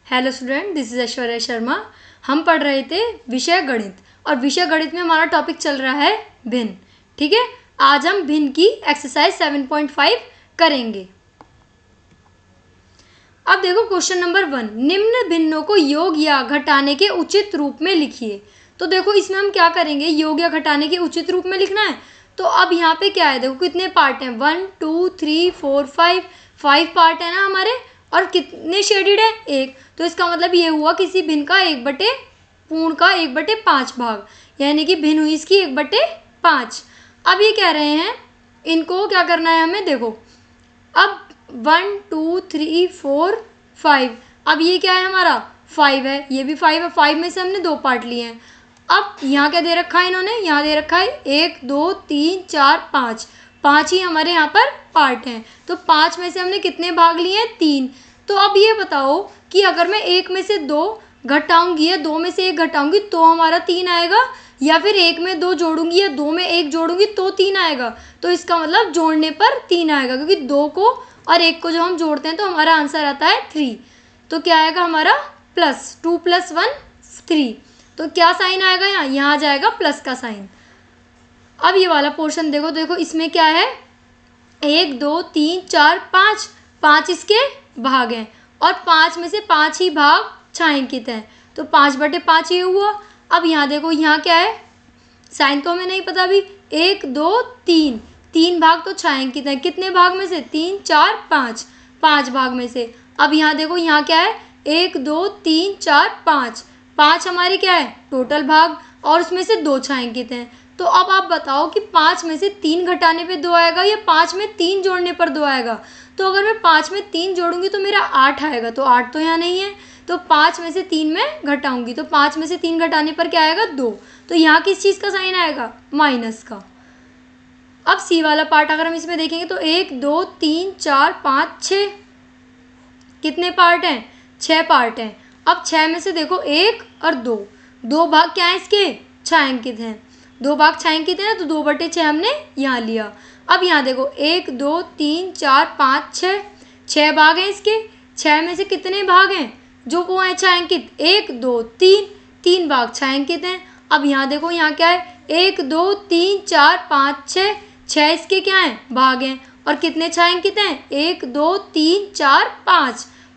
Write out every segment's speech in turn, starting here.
Hello student, this is Aishwarya Sharma. हम पढ़ रहे थे विषय गणित और विषय गणित में हमारा टॉपिक चल रहा है भिन्न। ठीक है, आज हम भिन्न की एक्सरसाइज 7.5 करेंगे। अब देखो क्वेश्चन नंबर 1, निम्न भिन्नों को योग या घटाने के उचित रूप में लिखिए। तो देखो इसमें हम क्या करेंगे, योग या घटाने के उचित रूप में लिखना है। तो अब यहाँ पे क्या है, देखो कितने पार्ट हैं, 1 2 3 4 5 पार्ट है ना हमारे, और कितने शेडेड है, 1। तो इसका मतलब ये हुआ किसी भिन्न का 1/5 भाग, यानी कि भिन्न हुई इसकी 1/5। अब ये कह रहे हैं इनको क्या करना है हमें, देखो अब 1 2 3 4 5, अब ये क्या है हमारा 5 है, ये भी 5 है। 5 में से हमने 2 पार्ट लिए हैं। अब यहाँ क्या दे रखा है इन्होंने, यहाँ दे रखा है 1 2 3 4 5 ही हमारे यहाँ पर पार्ट हैं। तो 5 में से हमने कितने भाग लिए हैं, 3। तो अब ये बताओ कि अगर मैं 1 में से 2 घटाऊंगी या 2 में से 1 घटाऊंगी तो हमारा 3 आएगा, या फिर 1 में 2 जोड़ूंगी या 2 में 1 जोड़ूंगी तो 3 आएगा। तो इसका मतलब जोड़ने पर 3 आएगा, क्योंकि 2 को और 1 को जब हम जोड़ते हैं तो हमारा आंसर आता है 3। तो क्या आएगा हमारा प्लस 2 + 1 3। तो क्या साइन आएगा, यहाँ आ जाएगा प्लस का साइन। अब ये वाला पोर्शन देखो, देखो इसमें क्या है, 1 2 3 4 5 इसके भाग हैं, और 5 में से 5 ही भाग छायांकित हैं। तो 5/5 ये हुआ। अब यहाँ देखो, यहाँ क्या है, साइन तो हमें नहीं पता अभी। 1 2 3 भाग तो छायांकित हैं, कितने भाग में से, 3 4 5 भाग में से। अब यहाँ देखो, यहाँ क्या है, 1 2 3 4 5 हमारे क्या है टोटल भाग, और उसमें से 2 छायांकित हैं। तो अब आप बताओ कि 5 में से 3 घटाने पे 2 आएगा या 5 में 3 जोड़ने पर 2 आएगा। तो अगर मैं 5 में 3 जोड़ूंगी तो मेरा 8 आएगा, तो 8 तो यहाँ नहीं है। तो 5 में से 3 में घटाऊंगी तो 5 में से 3 घटाने पर क्या आएगा, 2। तो यहाँ किस चीज़ का साइन आएगा, माइनस का। अब सी वाला पार्ट अगर हम इसमें देखेंगे तो 1 2 3 4 5 6 कितने पार्ट हैं, 6 पार्ट हैं। अब 6 में से देखो 1 और 2 भाग क्या है इसके, छायांकित हैं। 2 भाग छायांकित है ना, तो 2/6 हमने यहाँ लिया। अब यहाँ देखो 1 2 3 4 5 6 भाग हैं इसके। 6 में से कितने भाग हैं जो वो हैं छायांकित, 1 2 3 भाग छायांकित हैं। अब यहाँ देखो, यहाँ क्या है, 1 2 3 4 5 6 इसके क्या हैं, भाग हैं, और कितने छायांकित हैं, 1 2 3 4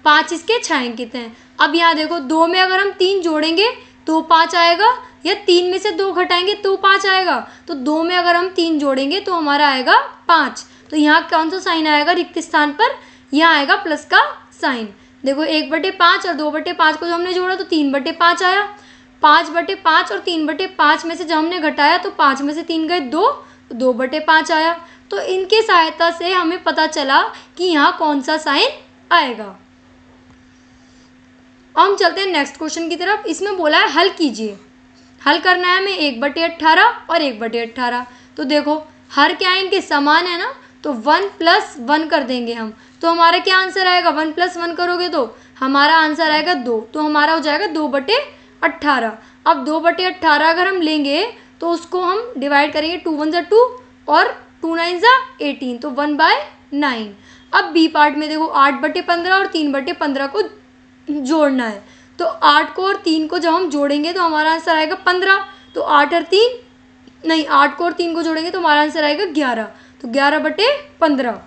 5 इसके छायांकित हैं। अब यहाँ देखो, 2 में अगर हम 3 जोड़ेंगे तो 5 आएगा, या 3 में से 2 घटाएंगे तो 5 आएगा। तो 2 में अगर हम 3 जोड़ेंगे तो हमारा आएगा 5। तो यहाँ कौन सा साइन आएगा रिक्त स्थान पर, यहाँ आएगा प्लस का साइन। देखो 1/5 और 2/5 को जो हमने जोड़ा तो 3/5 आया। 5/5 और 3/5 में से जब हमने घटाया तो 5 में से 3 गए 2/5 आया। तो इनके सहायता से हमें पता चला कि यहाँ कौन सा साइन आएगा। हम चलते हैं नेक्स्ट क्वेश्चन की तरफ। इसमें बोला है हल कीजिए। हल करना है हमें 1/18 और 1/18। तो देखो हर क्या है, इनके समान है ना, तो 1 + 1 कर देंगे हम। तो हमारा क्या आंसर आएगा, 1 + 1 करोगे तो हमारा आंसर आएगा 2। तो हमारा हो जाएगा 2/18। अब 2/18 अगर हम लेंगे तो उसको हम डिवाइड करेंगे, 2 × 1 = 2 और 2 × 9 = 18, तो 1/9। अब बी पार्ट में देखो 8/15 और 3/15 को जोड़ना है। तो 8 को और 3 को जब हम जोड़ेंगे तो हमारा आंसर आएगा 15। तो 8 को और 3 को जोड़ेंगे तो हमारा आंसर आएगा 11। तो 11/15।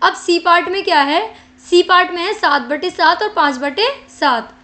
अब सी पार्ट में क्या है, सी पार्ट में है 7/7 और 5/7।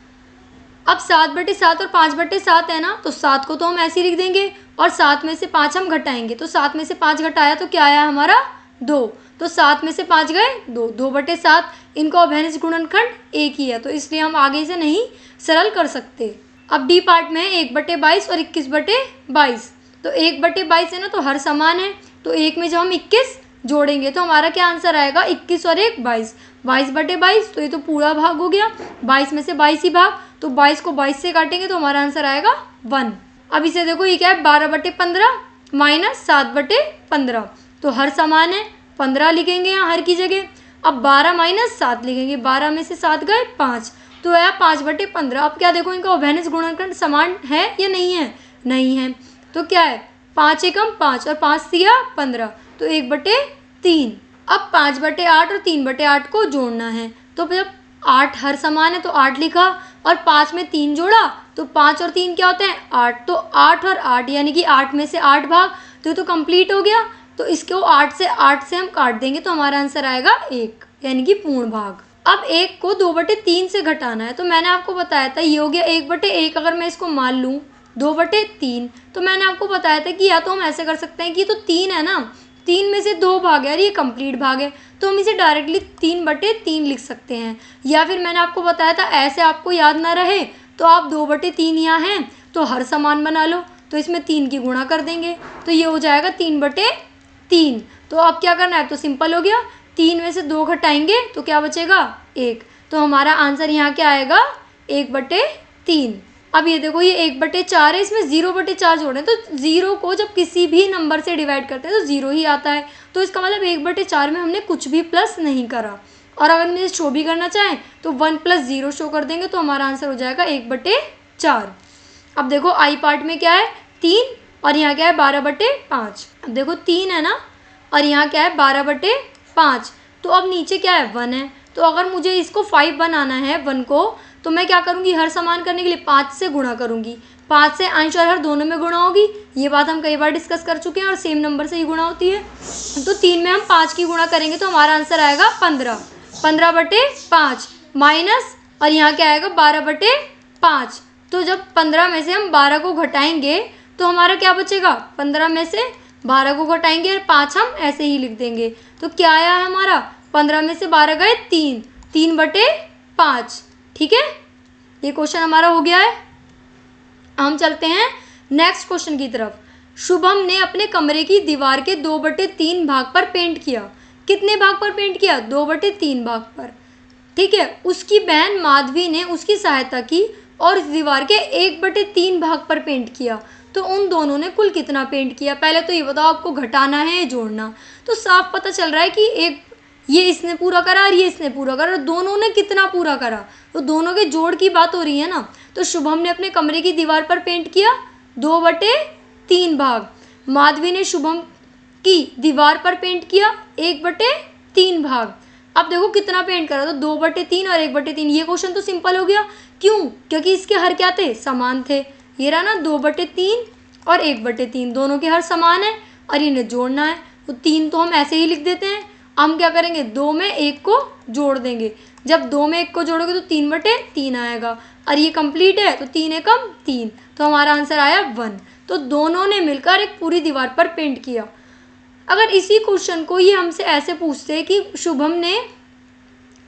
अब 7/7 और 5/7 है ना, तो 7 को तो हम ऐसे ही लिख देंगे, और 7 में से 5 हम घटाएंगे। तो 7 में से 5 घटाया तो क्या आया हमारा 2। तो 7 में से 5 गए 2/7। इनको अभेनिश गुणनखंड एक ही है, तो इसलिए हम आगे से नहीं सरल कर सकते। अब डी पार्ट में 1/22 और 21/22। तो 1/22 है ना, तो हर समान है। तो 1 में जब हम 21 जोड़ेंगे तो हमारा क्या आंसर आएगा, 21 और 1 22, 22/22। तो ये तो पूरा भाग हो गया, 22 में से 22 ही भाग, तो 22 को 22 से काटेंगे तो हमारा आंसर आएगा 1। अब इसे देखो, ये क्या है, 12/15 - 7/15। तो हर समान है, 15 लिखेंगे यहाँ हर की जगह। अब 12 - 7 लिखेंगे, 12 में से 7 गए 5, तो आया 5/15। अब क्या देखो, इनका अभेनिश गुणनखंड समान है या नहीं है, नहीं है। तो क्या है, 5 एकम 5 और 5 तिया 15, तो 1/3। अब 5/8 और 3/8 को जोड़ना है। तो जब 8 हर समान है तो 8 लिखा, और 5 में 3 जोड़ा तो 5 और 3 क्या होते हैं 8, तो 8 और 8 यानी कि 8 में से 8 भाग, तो ये तो कंप्लीट हो गया। तो इसको 8 से हम काट देंगे तो हमारा आंसर आएगा 1, यानी कि पूर्ण भाग। अब 1 को 2/3 से घटाना है, तो मैंने आपको बताया था ये हो गया 1/1। अगर मैं इसको मान लूँ 2/3, तो मैंने आपको बताया था कि या तो हम ऐसे कर सकते हैं कि तो 3 है ना, 3 में से 2 भाग है और ये कंप्लीट भाग है, तो हम इसे डायरेक्टली 3/3 लिख सकते हैं। या फिर मैंने आपको बताया था ऐसे आपको याद ना रहे तो आप 2/3 यहाँ हैं तो हर समान बना लो, तो इसमें 3 की गुणा कर देंगे तो ये हो जाएगा 3/3। तो अब क्या करना है, तो सिंपल हो गया, 3 में से 2 घटाएंगे तो क्या बचेगा 1, तो हमारा आंसर यहाँ क्या आएगा 1/3। अब ये देखो ये 1/4 है, इसमें 0/4 जोड़े, तो 0 को जब किसी भी नंबर से डिवाइड करते हैं तो 0 ही आता है, तो इसका मतलब 1/4 में हमने कुछ भी प्लस नहीं करा। और अगर हम इसे शो भी करना चाहें तो 1 + 0 शो कर देंगे तो हमारा आंसर हो जाएगा 1/4। अब देखो आई पार्ट में क्या है 3 और यहाँ क्या है 12/5। अब देखो 3 है ना और यहाँ क्या है 12/5, तो अब नीचे क्या है 1 है, तो अगर मुझे इसको 5 बनाना है 1 को, तो मैं क्या करूँगी हर समान करने के लिए 5 से गुणा करूँगी। 5 से अंश और हर दोनों में गुणा होगी, ये बात हम कई बार डिस्कस कर चुके हैं और सेम नंबर से ही गुणा होती है। तो 3 में हम 5 की गुणा करेंगे तो हमारा आंसर आएगा 15, 15/5 माइनस और यहाँ क्या आएगा 12/5। तो जब 15 में से हम 12 को घटाएंगे तो हमारा क्या बचेगा, 15 में से 12 को घटाएंगे और 5 हम ऐसे ही लिख देंगे, तो क्या आया है हमारा 15 में से 12 गए 3, 3/5। ठीक है, ये क्वेश्चन हमारा हो गया है। हम चलते हैं नेक्स्ट क्वेश्चन की तरफ। शुभम ने अपने कमरे की दीवार के 2/3 भाग पर पेंट किया। कितने भाग पर पेंट किया, 2/3 भाग पर। ठीक है, उसकी बहन माधवी ने उसकी सहायता की और इस दीवार के 1/3 भाग पर पेंट किया, तो उन दोनों ने कुल कितना पेंट किया। पहले तो ये बताओ आपको घटाना है जोड़ना, तो साफ पता चल रहा है कि एक ये इसने पूरा करा और ये इसने पूरा करा, और दोनों ने कितना पूरा करा, तो दोनों के जोड़ की बात हो रही है ना। तो शुभम ने अपने कमरे की दीवार पर पेंट किया 2/3 भाग, माधवी ने शुभम की दीवार पर पेंट किया 1/3 भाग। अब देखो कितना पेंट करा, तो 2/3 और 1/3। ये क्वेश्चन तो सिंपल हो गया, क्यों, क्योंकि इसके हर क्या थे, समान थे। ये रहा ना 2/3 और 1/3, दोनों के हर समान है और इन्हें जोड़ना है, तो 3 तो हम ऐसे ही लिख देते हैं। हम क्या करेंगे 2 में 1 को जोड़ देंगे, जब 2 में 1 को जोड़ोगे तो 3/3 आएगा, और ये कंप्लीट है तो 3 एकम 3, तो हमारा आंसर आया 1। तो दोनों ने मिलकर एक पूरी दीवार पर पेंट किया। अगर इसी क्वेश्चन को ये हमसे ऐसे पूछते हैं कि शुभम ने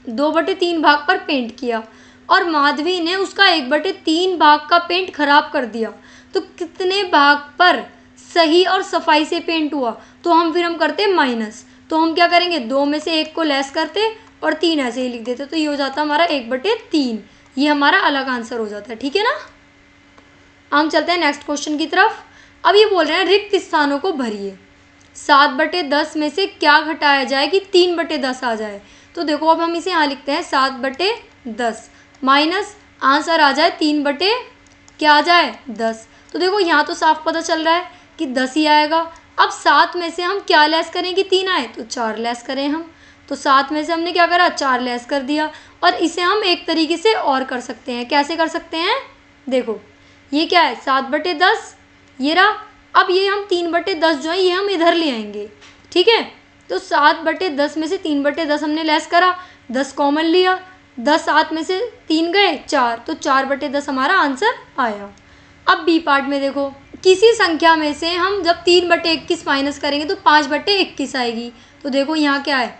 2/3 भाग पर पेंट किया और माधवी ने उसका 1/3 भाग का पेंट खराब कर दिया, तो कितने भाग पर सही और सफाई से पेंट हुआ, तो हम करते माइनस। तो हम क्या करेंगे 2 में से 1 को लेस करते और 3 ऐसे ही लिख देते, तो ये हो जाता हमारा 1/3, ये हमारा अलग आंसर हो जाता है। ठीक है ना, हम चलते हैं नेक्स्ट क्वेश्चन की तरफ। अब ये बोल रहे हैं रिक्त स्थानों को भरिए। 7/10 में से क्या घटाया जाए कि 3/10 आ जाए। तो देखो अब हम इसे यहाँ लिखते हैं 7/10 माइनस आंसर आ जाए 3 क्या आ जाए 10। तो देखो यहाँ तो साफ पता चल रहा है कि 10 ही आएगा। अब 7 में से हम क्या लेस करें कि 3 आए, तो 4 लेस करें हम, तो 7 में से हमने क्या करा 4 लेस कर दिया। और इसे हम एक तरीके से और कर सकते हैं, कैसे कर सकते हैं, देखो ये क्या है 7/10 ये रहा। अब ये हम 3/10 जो है ये हम इधर ले आएंगे। ठीक है, तो 7/10 में से 3/10 हमने लेस करा, 10 कॉमन लिया, 10 7 में से 3 गए 4, तो 4/10 हमारा आंसर आया। अब बी पार्ट में देखो, किसी संख्या में से हम जब 3/21 माइनस करेंगे तो 5/21 आएगी। तो देखो यहाँ क्या है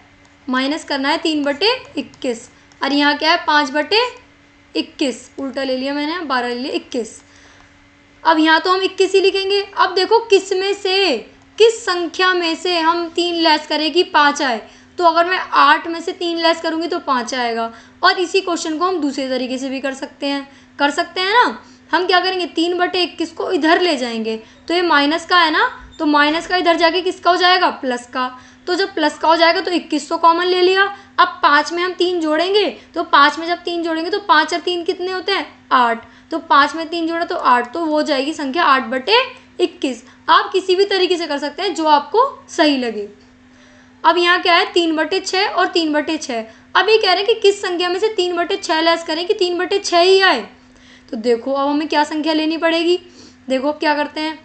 माइनस करना है 3/21 और यहाँ क्या है 5/21, उल्टा ले लिया मैंने, 12 ले लिया 21। अब यहाँ तो हम 21 ही लिखेंगे। अब देखो किस में से, किस संख्या में से हम 3 लेस करें कि 5 आए, तो अगर मैं 8 में से 3 लेस करूँगी तो 5 आएगा। और इसी क्वेश्चन को हम दूसरे तरीके से भी कर सकते हैं ना। हम क्या करेंगे 3/21 को इधर ले जाएंगे, तो ये माइनस का है ना, तो माइनस का इधर जाके किसका हो जाएगा प्लस का, तो जब प्लस का हो जाएगा तो 21 तो कॉमन ले लिया। अब 5 में हम 3 जोड़ेंगे, तो 5 में जब 3 जोड़ेंगे तो 5 और 3 कितने होते हैं 8, तो 5 में 3 जोड़ा तो 8, तो वो हो जाएगी संख्या 8/21। आप किसी भी तरीके से कर सकते हैं जो आपको सही लगे। अब यहाँ क्या है 3/6 और 3/6। अब ये कह रहे हैं कि किस संख्या में से 3/6 लेस करें कि 3/6 ही आए। तो देखो अब हमें क्या संख्या लेनी पड़ेगी। देखो अब क्या करते हैं,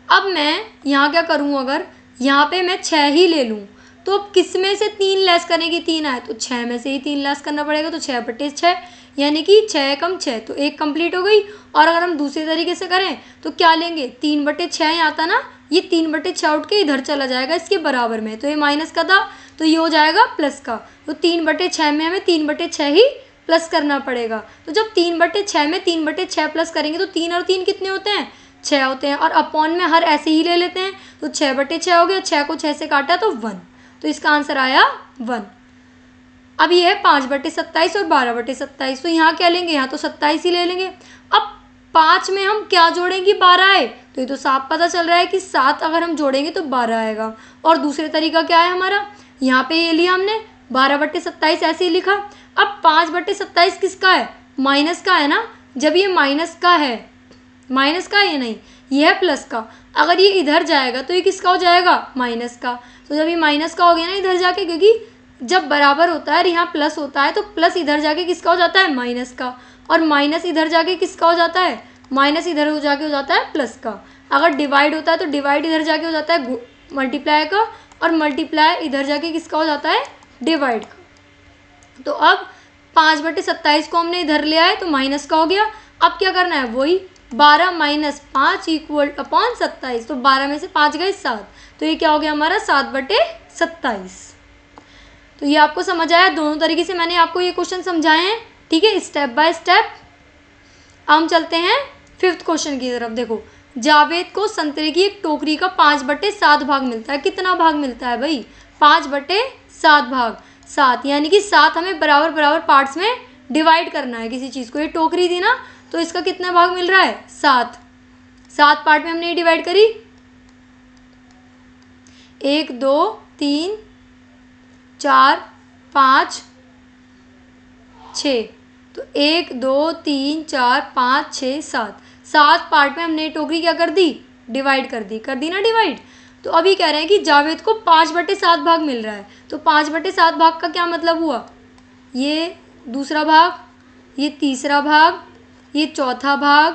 अब मैं यहाँ क्या करूँ, अगर यहाँ पे मैं 6 ही ले लूँ तो अब किस में से 3 लेस करेंगे 3 आए, तो 6 में से ही 3 लेस करना पड़ेगा। तो 6/6 यानी कि 6 कम 6 तो 1 कंप्लीट हो गई। और अगर हम दूसरे तरीके से करें तो क्या लेंगे, 3/6 यहाँ आता ना, ये 3/6 उठ के इधर चला जाएगा इसके बराबर में, तो ये माइनस का था तो ये हो जाएगा प्लस का। तो 3/6 में हमें 3/6 ही प्लस करना पड़ेगा। तो जब 3/6 में 3/6 प्लस करेंगे तो 3 और 3 कितने होते हैं, 6 होते हैं। और अपॉन में हर ऐसे ही ले लेते हैं, तो 6/6 हो गया, 6 को 6 से काटा तो 1, तो इसका आंसर आया 1। अब ये है 5/27 और 12/27, तो यहाँ क्या लेंगे, यहाँ तो 27 ही ले लेंगे। अब 5 में हम क्या जोड़ेंगे, 12 आए, तो ये तो साफ पता चल रहा है कि 7 अगर हम जोड़ेंगे तो 12 आएगा। और दूसरे तरीका क्या है हमारा, यहाँ पे ये लिया हमने 12/27 ऐसे ही लिखा। अब 5/27 किसका है, माइनस का है ना, जब ये माइनस का है, माइनस का ये नहीं, ये है प्लस का, अगर ये इधर जाएगा तो ये किसका हो जाएगा, माइनस का। तो जब ये माइनस का हो गया ना इधर जाके, क्योंकि जब बराबर होता है और यहाँ प्लस होता है तो प्लस इधर जाके किसका हो जाता है, माइनस का, और माइनस इधर जाके किसका हो जाता है, माइनस इधर हो जाके हो जाता है प्लस का। अगर डिवाइड होता है तो डिवाइड इधर जाके हो जाता है मल्टीप्लाई का, और मल्टीप्लाई इधर जाके किसका हो जाता है, डिवाइड का। तो अब 5/27 को हमने इधर ले आए तो माइनस का हो गया। अब क्या करना है, वही 12 - 5 = 27, तो 12 में से 5 गए 7, तो ये क्या हो गया हमारा 7/27। तो ये आपको समझ आया, दोनों तरीके से मैंने आपको ये क्वेश्चन समझाए हैं, ठीक है, स्टेप बाय स्टेप। हम चलते हैं 5th क्वेश्चन की तरफ। देखो, जावेद को संतरे की एक टोकरी का 5/7 भाग मिलता है। कितना भाग मिलता है भाई, 5/7 भाग, 7, यानी कि 7 हमें बराबर बराबर पार्ट्स में डिवाइड करना है किसी चीज़ को। ये टोकरी थी ना, तो इसका कितना भाग मिल रहा है, 7। 7 पार्ट में हमने ये डिवाइड करी, 1 2 3 4 5 6, तो 1 2 3 4 5 6 7, 7 पार्ट में हमने टोकरी क्या कर दी, डिवाइड कर दी ना डिवाइड। तो अभी कह रहे हैं कि जावेद को 5/7 भाग मिल रहा है। तो 5/7 भाग का क्या मतलब हुआ, ये दूसरा भाग, ये तीसरा भाग, ये चौथा भाग,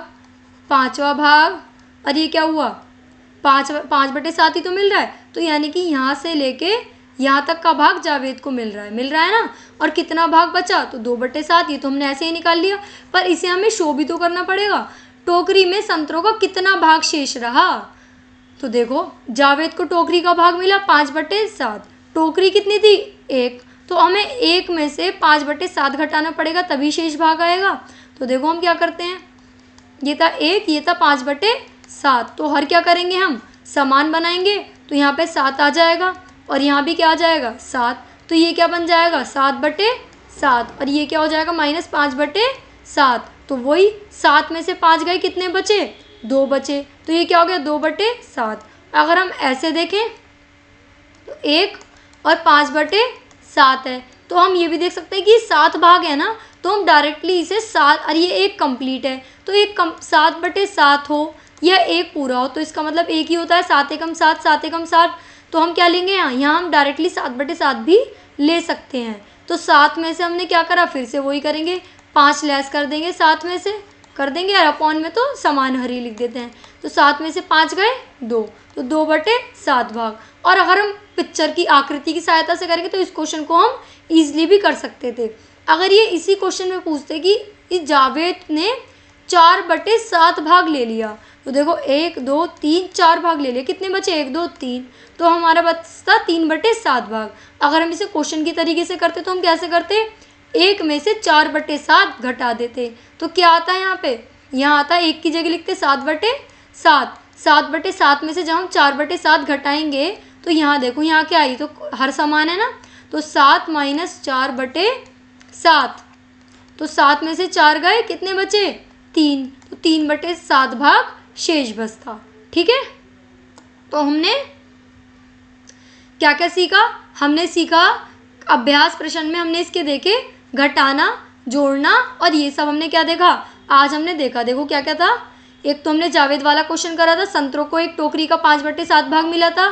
5वां भाग, और ये क्या हुआ 5/7 ही तो मिल रहा है। तो यानी कि यहाँ से लेके यहाँ तक का भाग जावेद को मिल रहा है ना। और कितना भाग बचा, तो 2/7, ये तो हमने ऐसे ही निकाल लिया, पर इसे हमें शो भी तो करना पड़ेगा, टोकरी में संतरों का कितना भाग शेष रहा। तो देखो, जावेद को टोकरी का भाग मिला 5/7, टोकरी कितनी थी, 1, तो हमें 1 में से 5/7 घटाना पड़ेगा, तभी शेष भाग आएगा। तो देखो हम क्या करते हैं, ये था 1, ये था 5/7, तो हर क्या करेंगे हम, समान बनाएंगे, तो यहाँ पे 7 आ जाएगा, और यहाँ भी क्या आ जाएगा 7, तो ये क्या बन जाएगा 7/7, और ये क्या हो जाएगा -5/7। तो वही 7 में से 5 गए, कितने बचे, 2 बचे, तो ये क्या हो गया 2/7। अगर हम ऐसे देखें तो 1 और 5/7 है, तो हम ये भी देख सकते हैं कि 7 भाग है ना, तो हम डायरेक्टली इसे 7, और ये 1 कंप्लीट है, तो एक 7/7 हो या 1 पूरा हो, तो इसका मतलब 1 ही होता है, 7 एकम 7, 7 एकम 7। तो हम क्या लेंगे, यहाँ हम डायरेक्टली 7/7 भी ले सकते हैं। तो 7 में से हमने क्या करा, फिर से वही करेंगे, 5 लेस कर देंगे, 7 में से कर देंगे, और अपॉन में तो समान हरी लिख देते हैं। तो 7 में से 5 गए 2, तो 2/7 भाग। और अगर हम पिक्चर की आकृति की सहायता से करेंगे तो इस क्वेश्चन को हम ईजिली भी कर सकते थे। अगर ये इसी क्वेश्चन में पूछते कि इस जावेद ने 4/7 भाग ले लिया, तो देखो 1 2 3 4 भाग ले लिया, कितने बचे 1 2 3, तो हमारा बचता 3/7 भाग। अगर हम इसे क्वेश्चन की तरीके से करते तो हम कैसे करते, 1 में से 4/7 घटा देते, तो क्या आता है यहाँ पे, यहाँ आता है 1 की जगह लिखते 7/7, 7/7 में से जब हम 4/7 घटाएंगे तो यहाँ देखो यहाँ क्या आई, तो हर समान है ना, तो 7 - 4/7, तो 7 में से 4 गए, कितने बचे 3, तो 3/7 भाग शेष बचता। ठीक है, तो हमने क्या क्या सीखा, हमने सीखा अभ्यास प्रश्न में हमने इसके देखे घटाना, जोड़ना, और ये सब हमने क्या देखा, आज हमने देखा। देखो क्या क्या था, एक तो हमने जावेद वाला क्वेश्चन करा था, संतरों को एक टोकरी का 5/7 भाग मिला था,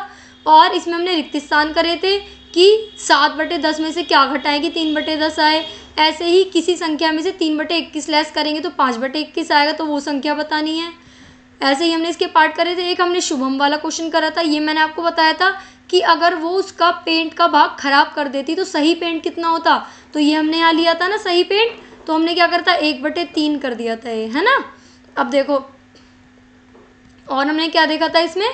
और इसमें हमने रिक्त स्थान करे थे कि 7/10 में से क्या घटाएं कि 3/10 आए। ऐसे ही किसी संख्या में से 3/21 लेस करेंगे तो 5/21 आएगा, तो वो संख्या बतानी है। ऐसे ही हमने इसके पार्ट करे थे। एक हमने शुभम वाला क्वेश्चन करा था, ये मैंने आपको बताया था कि अगर वो उसका पेंट का भाग खराब कर देती तो सही पेंट कितना होता, तो ये हमने यहाँ लिया था ना सही पेंट, तो हमने क्या करता 1/3 कर दिया था ये, है ना। अब देखो और हमने क्या देखा था इसमें,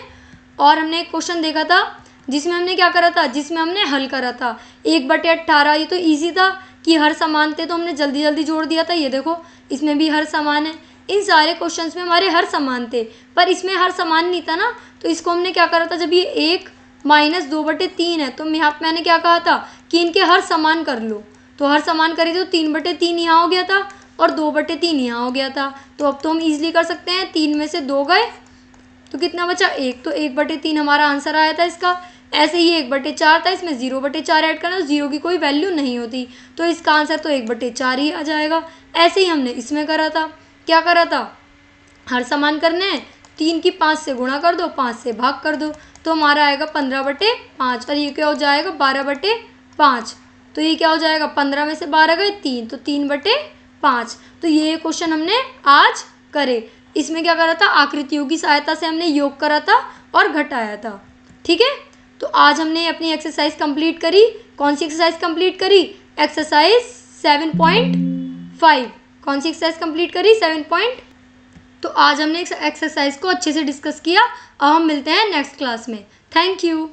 और हमने एक क्वेश्चन देखा था जिसमें हमने क्या करा था, जिसमें हमने हल करा था 1/18। ये तो ईजी था कि हर समान थे तो हमने जल्दी जल्दी जोड़ दिया था। ये देखो इसमें भी हर समान है, इन सारे क्वेश्चंस में हमारे हर समान थे, पर इसमें हर समान नहीं था ना, तो इसको हमने क्या करा था, जब ये 1 - 2/3 है तो यहाँ मैंने क्या कहा था कि इनके हर समान कर लो, तो हर समान करी तो 3/3 यहाँ हो गया था और 2/3 यहाँ हो गया था। तो अब तो हम ईजिली कर सकते हैं, 3 में से 2 गए तो कितना बचा 1, तो 1/3 हमारा आंसर आया था इसका। ऐसे ही 1/4 था, इसमें 0/4 ऐड करना, 0 की कोई वैल्यू नहीं होती, तो इसका आंसर तो 1/4 ही आ जाएगा। ऐसे ही हमने इसमें करा था, क्या करा था, हर समान करने हैं, 3 की 5 से गुणा कर दो, 5 से भाग कर दो, तो हमारा आएगा 15/5, और ये क्या हो जाएगा 12/5। तो ये क्या हो जाएगा 15 में से 12 गए 3, तो 3/5। तो ये क्वेश्चन हमने आज करे। इसमें क्या करा था, आकृतियों की सहायता से हमने योग करा था और घटाया था। ठीक है, तो आज हमने अपनी एक्सरसाइज कंप्लीट करी। कौन सी एक्सरसाइज कंप्लीट करी, एक्सरसाइज 7.5। कौन सी एक्सरसाइज कंप्लीट करी 7. तो आज हमने एक्सरसाइज को अच्छे से डिस्कस किया। अब हम मिलते हैं नेक्स्ट क्लास में। Thank you.